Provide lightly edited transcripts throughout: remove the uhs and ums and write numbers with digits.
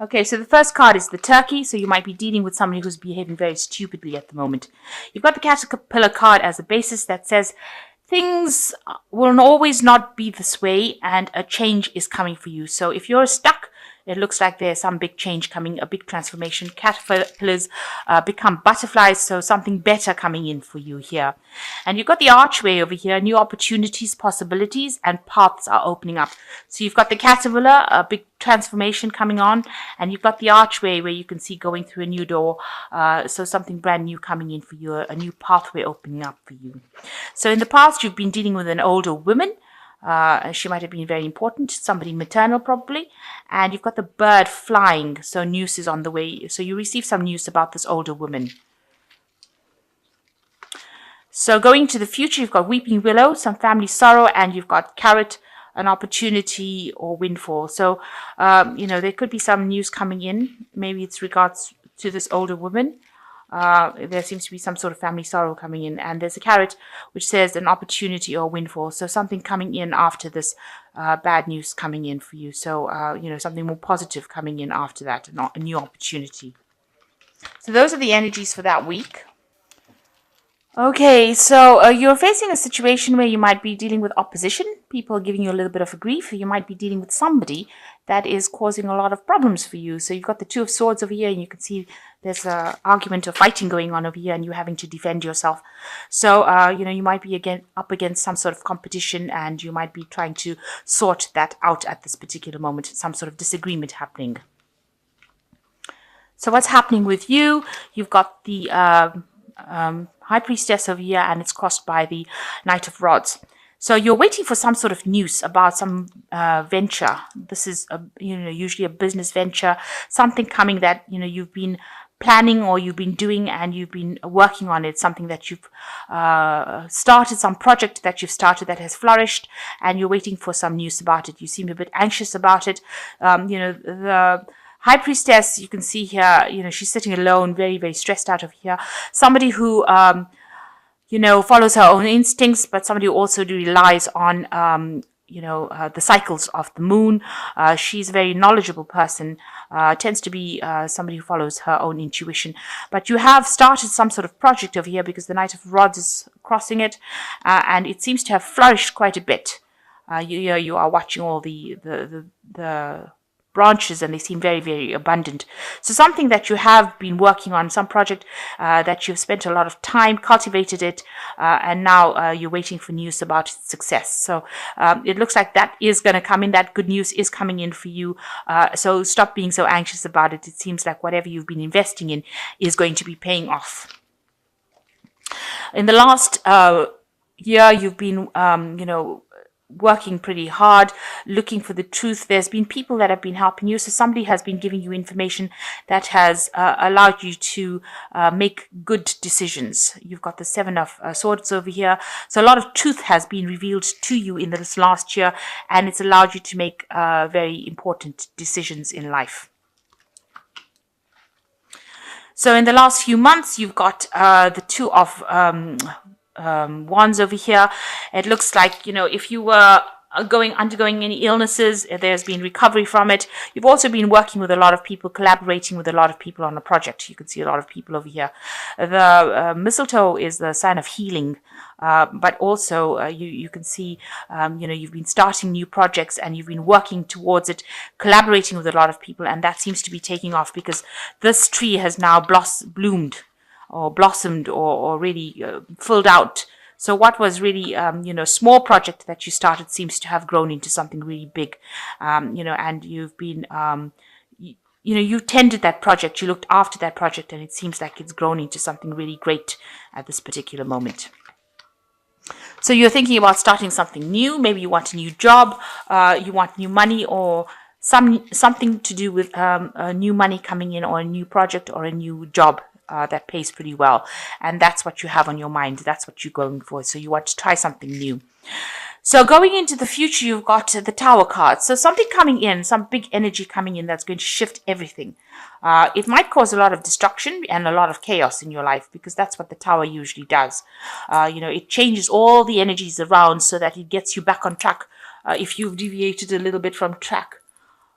Okay, so the first card is the turkey. So you might be dealing with somebody who's behaving very stupidly at the moment. You've got the caterpillar card as a basis that says things will always not be this way and a change is coming for you. So if you're stuck, it looks like there's some big change coming, a big transformation. Caterpillars become butterflies, so something better coming in for you here. And you've got the archway over here, new opportunities, possibilities, and paths are opening up. So you've got the caterpillar, a big transformation coming on, and you've got the archway where you can see going through a new door. So something brand new coming in for you, a new pathway opening up for you. So in the past, you've been dealing with an older woman. She might have been very important, somebody maternal probably. And you've got the bird flying, so news is on the way. So you receive some news about this older woman. So going to the future, you've got weeping willow, some family sorrow, and you've got carrot, an opportunity or windfall. So, there could be some news coming in. Maybe it's regards to this older woman. There seems to be some sort of family sorrow coming in, and there's a carrot which says an opportunity or windfall. So something coming in after this bad news coming in for you. So, something more positive coming in after that, a new opportunity. So those are the energies for that week. Okay, so you're facing a situation where you might be dealing with opposition, people giving you a little bit of a grief. You might be dealing with somebody that is causing a lot of problems for you. So you've got the Two of Swords over here, and you can see there's an argument or fighting going on over here, and you having to defend yourself. So, you might be up against some sort of competition, and you might be trying to sort that out at this particular moment, some sort of disagreement happening. So what's happening with you? You've got the High Priestess over here, and it's crossed by the Knight of Rods. So you're waiting for some sort of news about some venture. This is usually a business venture, something coming that you've been planning or you've been doing and you've been working on it, something that you've started, some project that you've started that has flourished, and you're waiting for some news about it. You seem a bit anxious about it. The High Priestess, you can see here, she's sitting alone, very, very stressed out of here. Somebody who, follows her own instincts, but somebody who also relies on, the cycles of the moon. She's a very knowledgeable person, tends to be somebody who follows her own intuition. But you have started some sort of project over here because the Knight of Rods is crossing it, and it seems to have flourished quite a bit. You are watching all the branches, and they seem very, very abundant. So something that you have been working on, some project that you've spent a lot of time, cultivated it, and now you're waiting for news about its success. So it looks like that is going to come in. That good news is coming in for you. So stop being so anxious about it. It seems like whatever you've been investing in is going to be paying off. In the last year, you've been, working pretty hard, looking for the truth. There's been people that have been helping you. So somebody has been giving you information that has allowed you to make good decisions. You've got the Seven of Swords over here. So a lot of truth has been revealed to you in this last year, and it's allowed you to make very important decisions in life. So in the last few months, you've got the Two of Wands over here. It looks like, if you were undergoing any illnesses, there's been recovery from it. You've also been working with a lot of people, collaborating with a lot of people on a project. You can see a lot of people over here. The mistletoe is the sign of healing, but also you can see, you've been starting new projects and you've been working towards it, collaborating with a lot of people, and that seems to be taking off because this tree has now bloomed or blossomed or really filled out. So what was really, small project that you started seems to have grown into something really big, and you've been, you tended that project, you looked after that project, and it seems like it's grown into something really great at this particular moment. So you're thinking about starting something new. Maybe you want a new job, you want new money, or something to do with new money coming in, or a new project or a new job that pays pretty well. And that's what you have on your mind. That's what you're going for. So you want to try something new. So going into the future, you've got the Tower card. So something coming in, some big energy coming in that's going to shift everything. It might cause a lot of destruction and a lot of chaos in your life, because that's what the Tower usually does. It changes all the energies around so that it gets you back on track if you've deviated a little bit from track.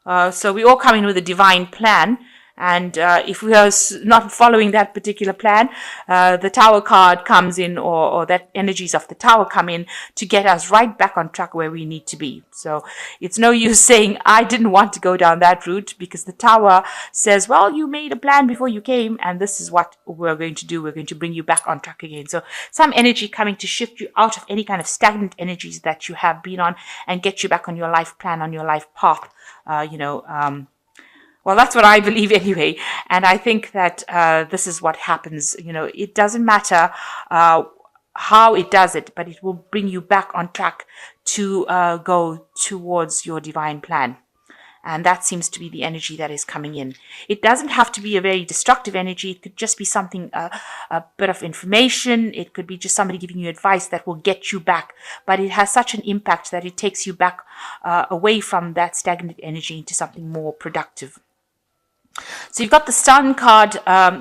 So we all come in with a divine plan. And if we are not following that particular plan, the Tower card comes in, or that energies of the Tower come in to get us right back on track where we need to be. So it's no use saying, I didn't want to go down that route, because the Tower says, well, you made a plan before you came, and this is what we're going to do. We're going to bring you back on track again. So some energy coming to shift you out of any kind of stagnant energies that you have been on and get you back on your life plan, on your life path, well, that's what I believe anyway. And I think that this is what happens. It doesn't matter how it does it, but it will bring you back on track to go towards your divine plan. And that seems to be the energy that is coming in. It doesn't have to be a very destructive energy. It could just be something, a bit of information. It could be just somebody giving you advice that will get you back. But it has such an impact that it takes you back away from that stagnant energy into something more productive. So you've got the Sun card,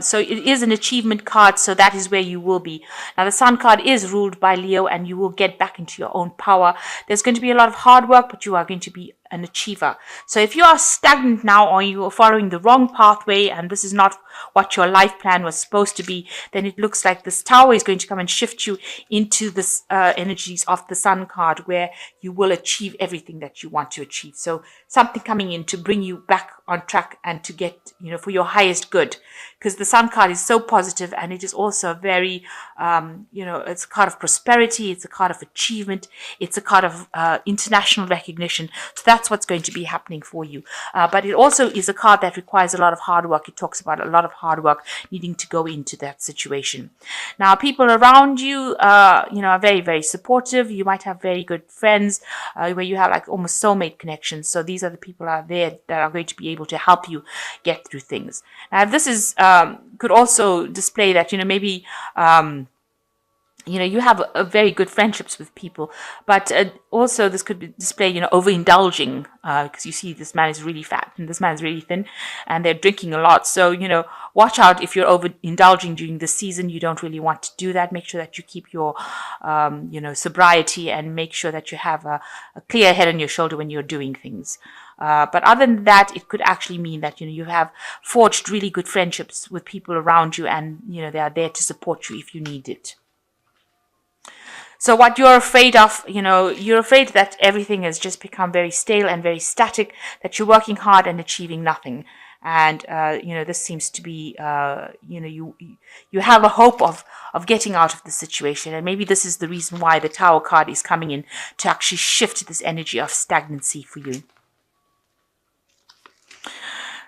so it is an achievement card, so that is where you will be. Now the Sun card is ruled by Leo, and you will get back into your own power. There's going to be a lot of hard work, but you are going to be an achiever. So if you are stagnant now, or you are following the wrong pathway, and this is not what your life plan was supposed to be, then it looks like this Tower is going to come and shift you into this energies of the Sun card, where you will achieve everything that you want to achieve. So something coming in to bring you back on track and to get, for your highest good, because the Sun card is so positive, and it is also very, it's a card of prosperity. It's a card of achievement. It's a card of international recognition. So that's what's going to be happening for you. But it also is a card that requires a lot of hard work. It talks about a lot of hard work needing to go into that situation. Now, people around you, are very, very supportive. You might have very good friends where you have like almost soulmate connections. So these are the people out there that are going to be able to help you get through things. Now, this is could also display that, maybe you have a very good friendships with people, but also this could display, overindulging, because you see this man is really fat and this man is really thin, and they're drinking a lot. So, watch out if you're overindulging during the season. You don't really want to do that. Make sure that you keep your, sobriety, and make sure that you have a clear head on your shoulder when you're doing things. But other than that, it could actually mean that, you have forged really good friendships with people around you, and, they are there to support you if you need it. So what you're afraid of, you're afraid that everything has just become very stale and very static, that you're working hard and achieving nothing. And, this seems to be, you have a hope of getting out of the situation. And maybe this is the reason why the Tower card is coming in, to actually shift this energy of stagnancy for you.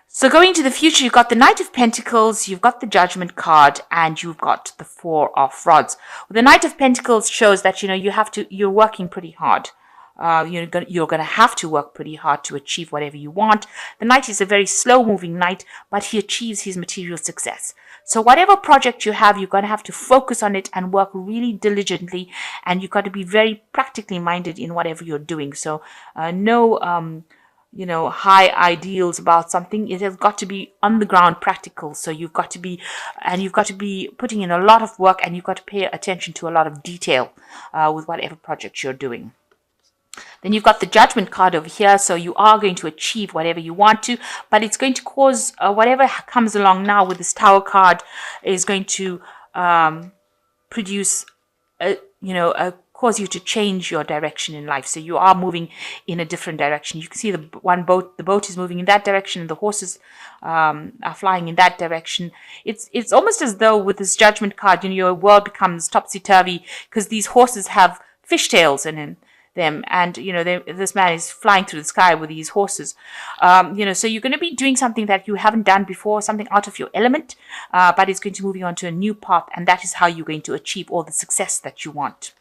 So going to the future, you've got the Knight of Pentacles, you've got the Judgment card, and you've got the Four of Rods. Well, the Knight of Pentacles shows that, you're working pretty hard. You're going to have to work pretty hard to achieve whatever you want. The Knight is a very slow-moving knight, but he achieves his material success. So whatever project you have, you're going to have to focus on it and work really diligently, and you've got to be very practically minded in whatever you're doing. So high ideals about something. It has got to be on the ground practical. So you've got to be putting in a lot of work, and you've got to pay attention to a lot of detail with whatever project you're doing. Then you've got the Judgment card over here. So you are going to achieve whatever you want to, but it's going to cause whatever comes along now with this Tower card is going to produce cause you to change your direction in life. So you are moving in a different direction. You can see the boat is moving in that direction, and the horses are flying in that direction. It's almost as though with this Judgment card, your world becomes topsy-turvy, because these horses have fishtails in them, and this man is flying through the sky with these horses. So you're going to be doing something that you haven't done before, something out of your element, but it's going to move you on to a new path, and that is how you're going to achieve all the success that you want.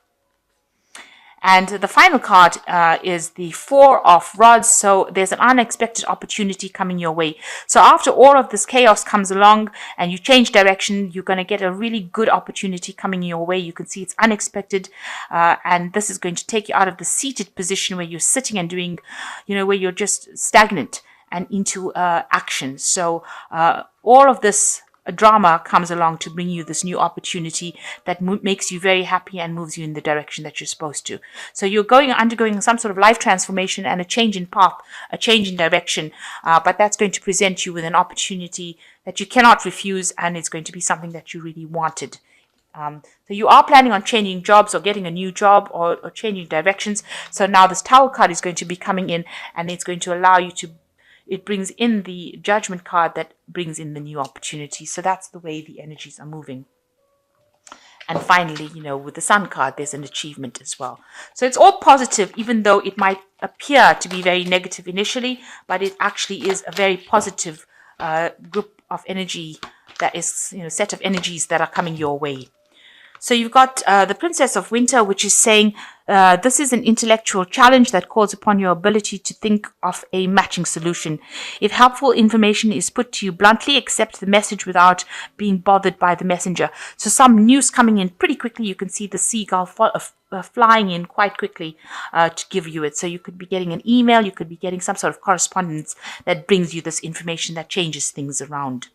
And the final card is the Four of Rods. So there's an unexpected opportunity coming your way. So after all of this chaos comes along and you change direction, you're going to get a really good opportunity coming your way. You can see it's unexpected. And this is going to take you out of the seated position where you're sitting and doing, where you're just stagnant, and into action. So all of this a drama comes along to bring you this new opportunity that makes you very happy and moves you in the direction that you're supposed to. So you're undergoing some sort of life transformation and a change in path, a change in direction, but that's going to present you with an opportunity that you cannot refuse, and it's going to be something that you really wanted. So you are planning on changing jobs or getting a new job or changing directions. So now this Tower card is going to be coming in, and it's going to allow you to, it brings in the Judgment card that brings in the new opportunity. So that's the way the energies are moving. And finally, with the Sun card, there's an achievement as well. So it's all positive, even though it might appear to be very negative initially, but it actually is a very positive group of energy that is, set of energies that are coming your way. So you've got the Princess of Winter, which is saying this is an intellectual challenge that calls upon your ability to think of a matching solution. If helpful information is put to you bluntly, accept the message without being bothered by the messenger. So some news coming in pretty quickly. You can see the seagull flying in quite quickly to give you it. So you could be getting an email, you could be getting some sort of correspondence that brings you this information that changes things around.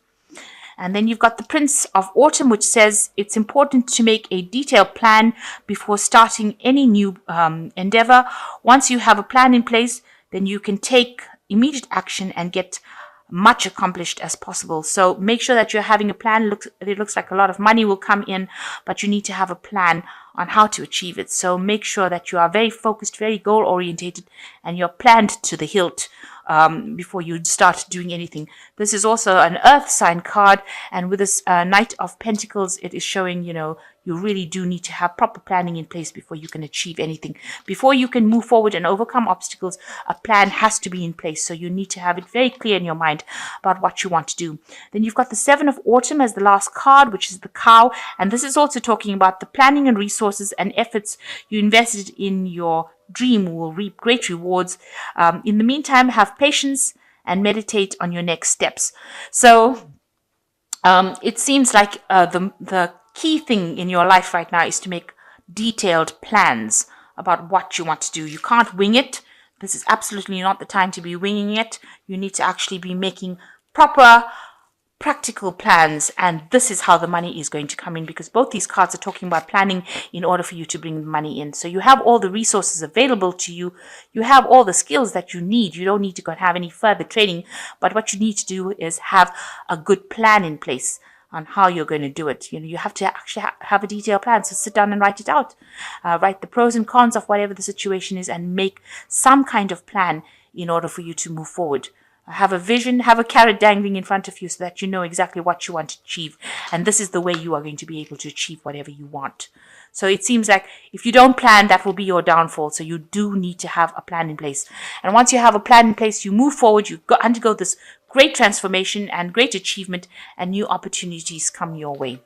And then you've got the Prince of Autumn, which says it's important to make a detailed plan before starting any new endeavor. Once you have a plan in place, then you can take immediate action and get much accomplished as possible. So make sure that you're having a plan. It looks like a lot of money will come in, but you need to have a plan on how to achieve it. So make sure that you are very focused, very goal orientated, and you're planned to the hilt before you start doing anything. This is also an earth sign card, and with this Knight of Pentacles, it is showing, you really do need to have proper planning in place before you can achieve anything. Before you can move forward and overcome obstacles, a plan has to be in place. So you need to have it very clear in your mind about what you want to do. Then you've got the Seven of Autumn as the last card, which is the Cow. And this is also talking about the planning and resources and efforts you invested in your dream will reap great rewards. In the meantime, have patience and meditate on your next steps. So it seems like the key thing in your life right now is to make detailed plans about what you want to do. You can't wing it. This is absolutely not the time to be winging it. You need to actually be making proper practical plans, and this is how the money is going to come in, because both these cards are talking about planning in order for you to bring the money in. So you have all the resources available to you. You have all the skills that you need. You don't need to go and have any further training, but what you need to do is have a good plan in place on how you're going to do it. You have to actually have a detailed plan. So sit down and write it out. Write the pros and cons of whatever the situation is and make some kind of plan in order for you to move forward. Have a vision, have a carrot dangling in front of you so that you know exactly what you want to achieve. And this is the way you are going to be able to achieve whatever you want. So it seems like if you don't plan, that will be your downfall. So you do need to have a plan in place. And once you have a plan in place, you move forward, you undergo this great transformation and great achievement, and new opportunities come your way.